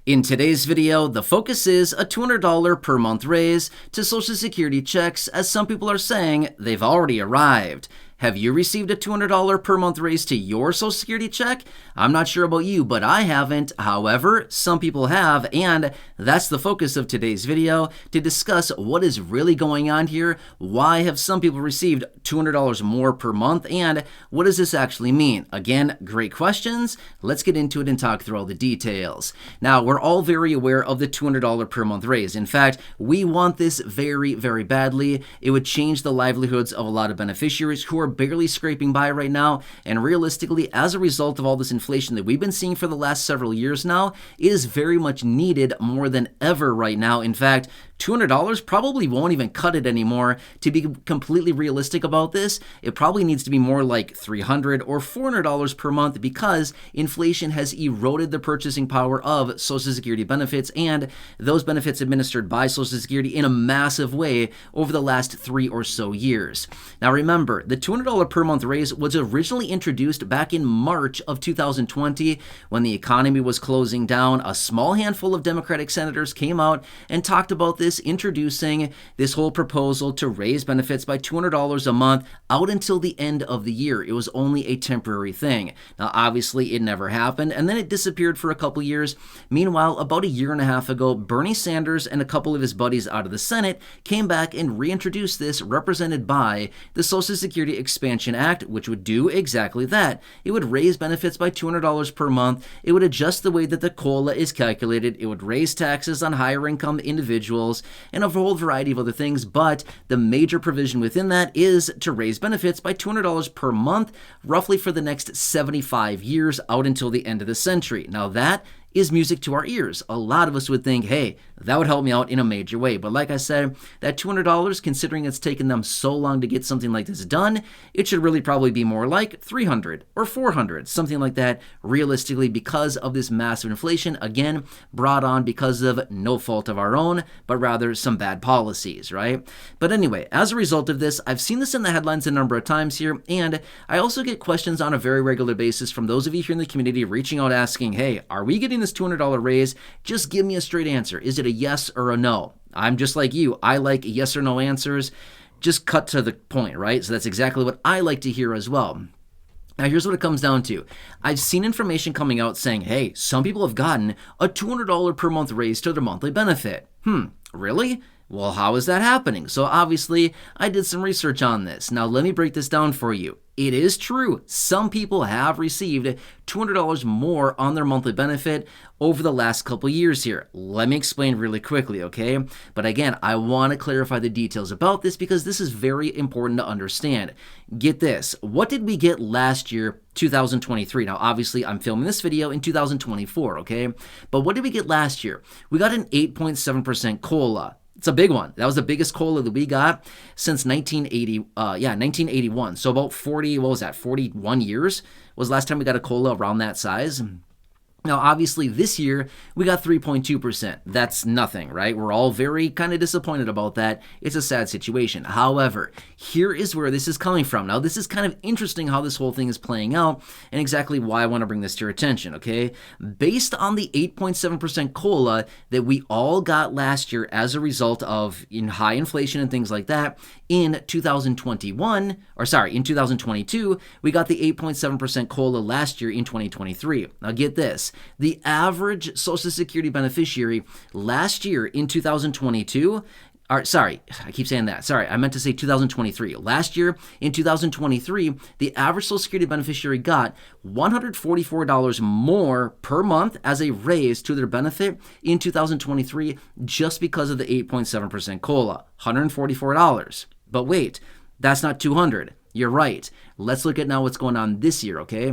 In today's video, the focus is a $200 per month raise to Social Security checks, as some people are saying they've already arrived. Have you received a $200 per month raise to your Social Security check? I'm not sure about you, but I haven't. However, some people have, and that's the focus of today's video, to discuss what is really going on here, why have some people received $200 more per month, and what does this actually mean? Again, great questions. Let's get into it and talk through all the details. Now, we're all very aware of the $200 per month raise. In fact, we want this very, very badly. It would change the livelihoods of a lot of beneficiaries who are barely scraping by right now, and realistically, as a result of all this inflation that we've been seeing for the last several years now, it is very much needed more than ever right now. In fact, $200 probably won't even cut it anymore. To be completely realistic about this, it probably needs to be more like $300 or $400 per month, because inflation has eroded the purchasing power of Social Security benefits and those benefits administered by Social Security in a massive way over the last 3 or so years. Now remember, the $200 per month raise was originally introduced back in March of 2020 when the economy was closing down. A small handful of Democratic senators came out and talked about this, introducing this whole proposal to raise benefits by $200 a month out until the end of the year. It was only a temporary thing. Now, obviously, it never happened, and then it disappeared for a couple years. Meanwhile, about a year and a half ago, Bernie Sanders and a couple of his buddies out of the Senate came back and reintroduced this, represented by the Social Security Expansion Act, which would do exactly that. It would raise benefits by $200 per month. It would adjust the way that the COLA is calculated. It would raise taxes on higher income individuals and a whole variety of other things, but the major provision within that is to raise benefits by $200 per month, roughly for the next 75 years out until the end of the century. Now that is music to our ears. A lot of us would think, hey, that would help me out in a major way. But like I said, that $200, considering it's taken them so long to get something like this done, it should really probably be more like $300 or $400, something like that, realistically, because of this massive inflation, again, brought on because of no fault of our own, but rather some bad policies, right? But anyway, as a result of this, I've seen this in the headlines a number of times here, and I also get questions on a very regular basis from those of you here in the community reaching out asking, hey, are we getting this $200 raise? Just give me a straight answer. Is it a yes or a no? I'm just like you. I like yes or no answers. Just cut to the point, right? So that's exactly what I like to hear as well. Now, here's what it comes down to. I've seen information coming out saying, hey, some people have gotten a $200 per month raise to their monthly benefit. Really? Well, how is that happening? So obviously, I did some research on this. Now, let me break this down for you. It is true. Some people have received $200 more on their monthly benefit over the last couple years here. Let me explain really quickly, okay? But again, I want to clarify the details about this because this is very important to understand. Get this. What did we get last year, 2023? Now, obviously, I'm filming this video in 2024, okay? But what did we get last year? We got an 8.7% COLA. It's a big one. That was the biggest COLA that we got since 1981. So about 41 years was last time we got a COLA around that size. Now, obviously, this year, we got 3.2%. That's nothing, right? We're all very kind of disappointed about that. It's a sad situation. However, here is where this is coming from. Now, this is kind of interesting how this whole thing is playing out and exactly why I want to bring this to your attention, okay? Based on the 8.7% COLA that we all got last year as a result of high inflation and things like that, in 2022, we got the 8.7% COLA last year in 2023. Now, get this. The average Social Security beneficiary last year in 2022, I keep saying that. Sorry, I meant to say 2023. Last year in 2023, the average Social Security beneficiary got $144 more per month as a raise to their benefit in 2023 just because of the 8.7% COLA, $144. But wait, that's not $200. You're right. Let's look at now what's going on this year, okay?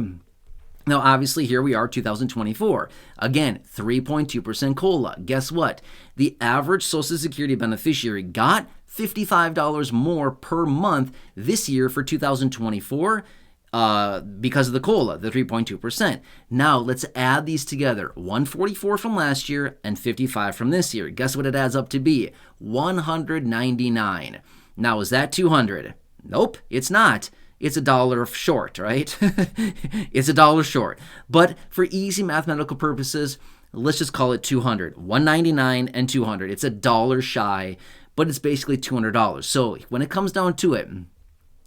Now, obviously, here we are, 2024. Again, 3.2% COLA. Guess what? The average Social Security beneficiary got $55 more per month this year for 2024 because of the COLA, the 3.2%. Now, let's add these together. 144 from last year and 55 from this year. Guess what it adds up to be? 199. Now, is that 200? Nope, it's not. It's $1 short, right? It's $1 short. But for easy mathematical purposes, let's just call it $200, $199 and $200. It's $1 shy, but it's basically $200. So when it comes down to it,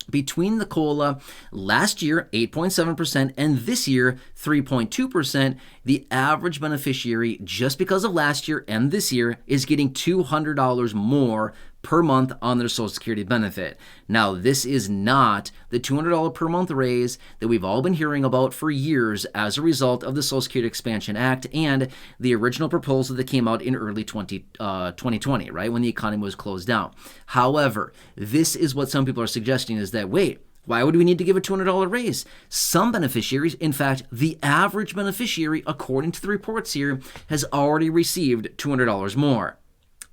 between the COLA last year, 8.7%, and this year, 3.2%, the average beneficiary, just because of last year and this year, is getting $200 more per month on their Social Security benefit. Now, this is not the $200 per month raise that we've all been hearing about for years as a result of the Social Security Expansion Act and the original proposal that came out in early 2020, right, when the economy was closed down. However, this is what some people are suggesting is that, wait, why would we need to give a $200 raise? Some beneficiaries, in fact, the average beneficiary, according to the reports here, has already received $200 more.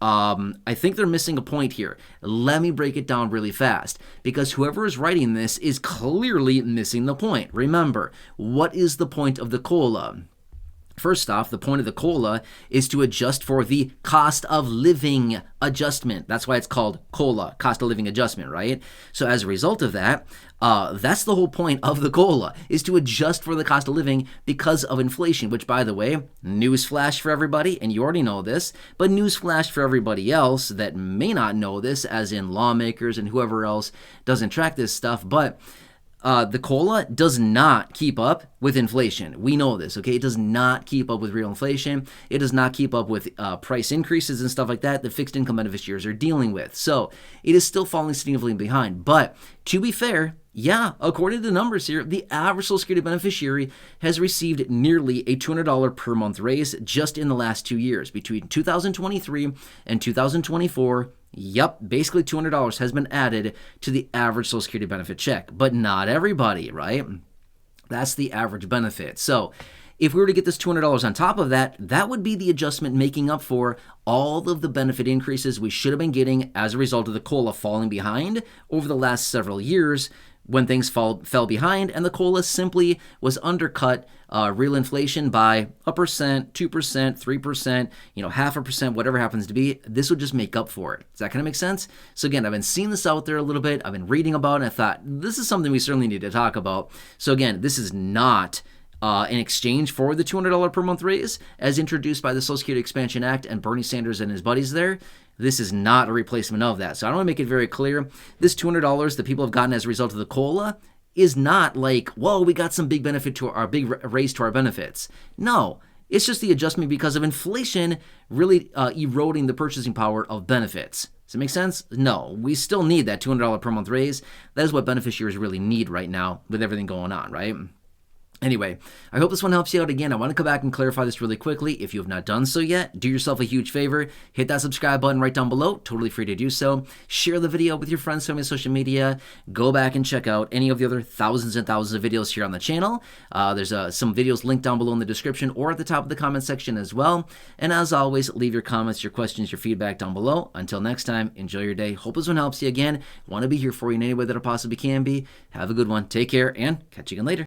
I think they're missing a point here. Let me break it down really fast, because whoever is writing this is clearly missing the point. Remember, what is the point of the COLA? First off, the point of the COLA is to adjust for the cost of living adjustment. That's why it's called COLA, cost of living adjustment, right? So as a result of that, that's the whole point of the COLA, is to adjust for the cost of living because of inflation, which, by the way, newsflash for everybody, and you already know this, but newsflash for everybody else that may not know this, as in lawmakers and whoever else doesn't track this stuff, but the COLA does not keep up with inflation. We know this, okay? It does not keep up with real inflation. It does not keep up with price increases and stuff like that fixed income beneficiaries are dealing with. So it is still falling significantly behind. But to be fair, yeah, according to the numbers here, the average Social Security beneficiary has received nearly a $200 per month raise just in the last 2 years. Between 2023 and 2024, yep, basically $200 has been added to the average Social Security benefit check. But not everybody, right? That's the average benefit. So if we were to get this $200 on top of that, that would be the adjustment making up for all of the benefit increases we should have been getting as a result of the COLA falling behind over the last several years, when things fell behind and the COLA simply was undercut real inflation by 1%, 2%, 3%, 0.5%, whatever happens to be. This would just make up for it. Does that kind of make sense? So again, I've been seeing this out there a little bit. I've been reading about it, and I thought this is something we certainly need to talk about. So again, this is not in exchange for the $200 per month raise as introduced by the Social Security Expansion Act and Bernie Sanders and his buddies there. This is not a replacement of that. So I want to make it very clear. This $200 that people have gotten as a result of the COLA is not like, whoa, we got some big benefit to our big raise to our benefits. No, it's just the adjustment because of inflation really eroding the purchasing power of benefits. Does it make sense? No, we still need that $200 per month raise. That is what beneficiaries really need right now with everything going on, right? Anyway, I hope this one helps you out. Again, I want to come back and clarify this really quickly. If you have not done so yet, do yourself a huge favor. Hit that subscribe button right down below. Totally free to do so. Share the video with your friends, family, social media. Go back and check out any of the other thousands and thousands of videos here on the channel. There's some videos linked down below in the description or at the top of the comment section as well. And as always, leave your comments, your questions, your feedback down below. Until next time, enjoy your day. Hope this one helps you. Again, want to be here for you in any way that I possibly can be. Have a good one. Take care and catch you again later.